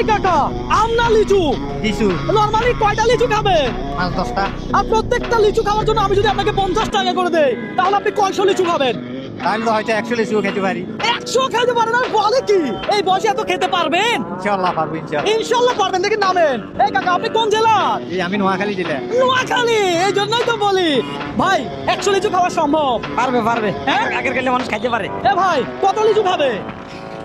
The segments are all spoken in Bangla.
এই কাকা আমনা লিচু লিচু নরমালি কয়টা লিচু খাবে? 5-10টা। আর প্রত্যেকটা লিচু খাওয়ার জন্য আমি যদি আপনাকে 50 টাকা করে দেই তাহলে আপনি কয়শো লিচু খাবেন? তাহলে তো হয়তো 100 লিচু খেতে পারি। 100 খেতে পারেন? আর বলে কি এই বয়সে এত খেতে পারবেন? ইনশাআল্লাহ পারবো ইনশাআল্লাহ। ইনশাআল্লাহ পারবেন। দেখি নামেন। এই কাকা আপনি কোন জেলার? এই আমি নোয়াখালী জেলা। নোয়াখালী, এই জন্যই তো বলি ভাই 100 লিচু খাওয়া সম্ভব। পারবে পারবে হ্যাঁ? আগের গেলে মানুষ খাইতে পারে। এ ভাই কত লিচু খাবে?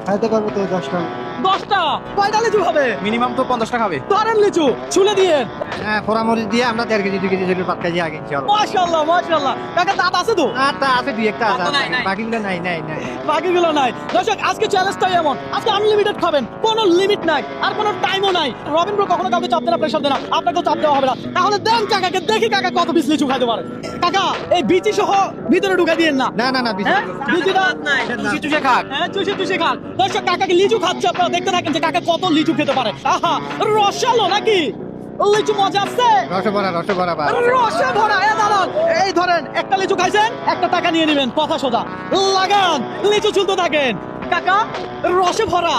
খাইতে পারবো তো 10টা। 10টা? কয়টা লিচু খাবে? মিনিমাম তো 50টা খাবে। ধরেন লিচু ছুলে দিয়ে। হ্যাঁ পোড়ামরিচ দিয়ে আমরা 1.5 কেজি 2 কেজি যেগুলো পাত কেজি আগে ইনশাআল্লাহ। মাশাআল্লাহ মাশাআল্লাহ। কাকা দাঁত আছে তো? আটা আছে 2-1টা আছে। নাই, নাই। বাকিগুলো নাই নাই নাই। বাকিগুলো নাই। দর্শক আজকে চ্যালেঞ্জটাই এমন, আজকে আনলিমিটেড খাবেন, কোনো লিমিট নাই আর কোনো টাইমও নাই। রবিন ব্রো কখনো কাউকে চাপ দেয় না, প্রেশার দেয় না, আপনাকেও চাপ দেওয়া হবে না। তাহলে দেন কাকাকে, দেখি কাকা কত পিস লিচু খাইতে পারে। কাকা এই বিচি সহ ভিতরে ঢুকাই দিয়েন না। না না না হ্যাঁ? বিচিটা চুষে চুষে খাক। হ্যাঁ চুষে চুষে খান। দর্শক কাকাকে লিচু খাচ্ছে, আপনারা দেখতে থাকেন যে কাকা কত লিচু খেতে পারে। আহা রসালো নাকি? লিচু মজা আছে? রসে ভরা বা। রসে ভরা। এ দাঁড়ান, এই ধরেন একটা লিচু খাইছেন, একটা টাকা নিয়ে নেবেন, কথা সোজা। লাগান, লিচু চুলতে থাকেন। কাকা রসে ভরা।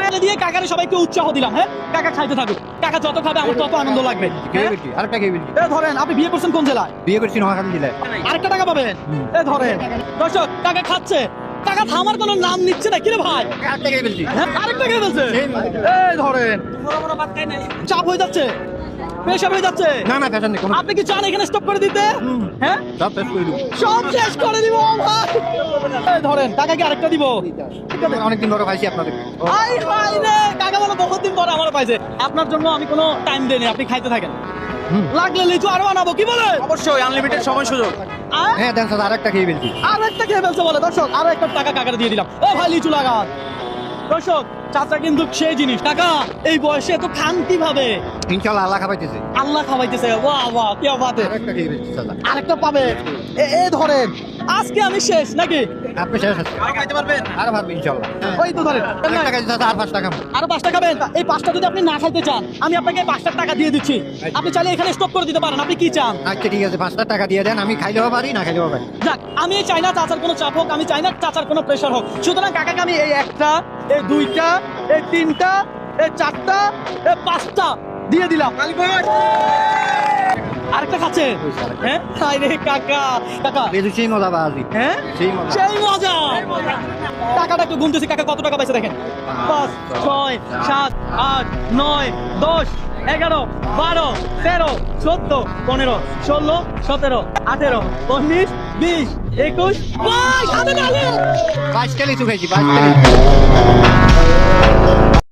আরে দিয়ে কাকারে সবাইকে উৎসাহ দিলাম। হ্যাঁ কাকা খাইতে থাকুক, কাকা যত খাবে আমার তত আনন্দ লাগবে। খেয়ে বলছি আরেকটা খেয়ে বলছি। এ ধরেন, আপনি বিয়ে করছেন কোন জেলায়? বিয়ে করছি নোয়াখালী জেলায়। আরেকটা টাকা পাবেন। এ ধরেন দর্শক কাকা খাচ্ছে, কাকা থামার কোনো নাম নিচ্ছে না। কিরে ভাই আরেকটা খেয়ে বলছি। হ্যাঁ আরেকটা খেয়ে ফেলছে। এই ধরেন বড় বড় ভাত খাই নাই। চাপ হয়ে যাচ্ছে, প্রেশার হয়ে যাচ্ছে। না না পেছন নেই কোনো। আপনি কি চান এখানে স্টপ করে দিতে? হ্যাঁ সব শেষ করে দেবো। সব শেষ করে দিব ভাই। এই ধরেন কাকাকে আরেকটা দিব। অনেকদিন ধরে খাইছি আপনাদের। আই হাই রে, কাকা বলে বহুত দিন পরে আমার পাইছে। আপনার জন্য আমি কোনো টাইম দেইনি, আপনি খাইতে থাকেন। লাগলে লিচু আরো বানাবো, কি বলে? অবশ্যই আনলিমিটেড সময় সুযোগ। হ্যাঁ দেন স্যার আরেকটা খেয়ে বলছি। আর একটা খেয়ে ফেলছে বলে। দর্শক আরো একটা টাকা কাকারে দিয়ে দিলাম। ও ভাই লিচু লাগান। দর্শক চাচা কিন্তু সেই জিনিস, টাকা এই বয়সে এত খান কিভাবে? ইনশাআল্লাহ আল্লাহ খাওয়াইতেছে। আল্লাহ খাওয়াইতেছে। বাহ বাহ কি বাত। আরেকটা খেয়ে বলছি স্যার। আরেকটা পাবে। এ ধরেন আজকে আমি শেষ নাকি? আপনি শেষ আছে। আর খাইতে পারবেন? আর পারবো ইনশাআল্লাহ। ওই তো ধরেন আরেকটা খাইছি স্যার আর 5টা খাবো। আরো 5টা খাবেন। এই 5টা যদি আপনি না খাইতে চান আমি আপনাকে 5টার টাকা দিয়ে দিচ্ছি। আপনি চাইলে এখানে স্টপ করে দিতে পারেন। আপনি কি চান? আচ্ছা ঠিক আছে 5টা টাকা দিয়ে দেন, আমি খাইলেও পারি না খাইলেও পারি। যাক, আমি চাই না চাচার কোনো চাপ হোক, আমি চাই না চাচার কোনো প্রেশার হোক। সুতরাং কাকাকে আমি এই 1টা, এই 2টা, এই 3টা, এই 4টা, এই 5টা দিয়ে দিলাম। আরেকটা খাচ্ছে? হ্যাঁ আরে কাকা কাকা বেশি সেই মজা বাজি। হ্যাঁ সেই মজা। সেই মজা। টাকাটা একটু গুনতেছি, কাকা কত টাকা পাইছে দেখেন। 5, 6, 7, 8, 9, 10, 11, 12, 13, 14, 15, 16, 17, 18, 19, 20, 21, 22 হাতে তালি। 5টা লিচু খাইছি 5টা লিচু।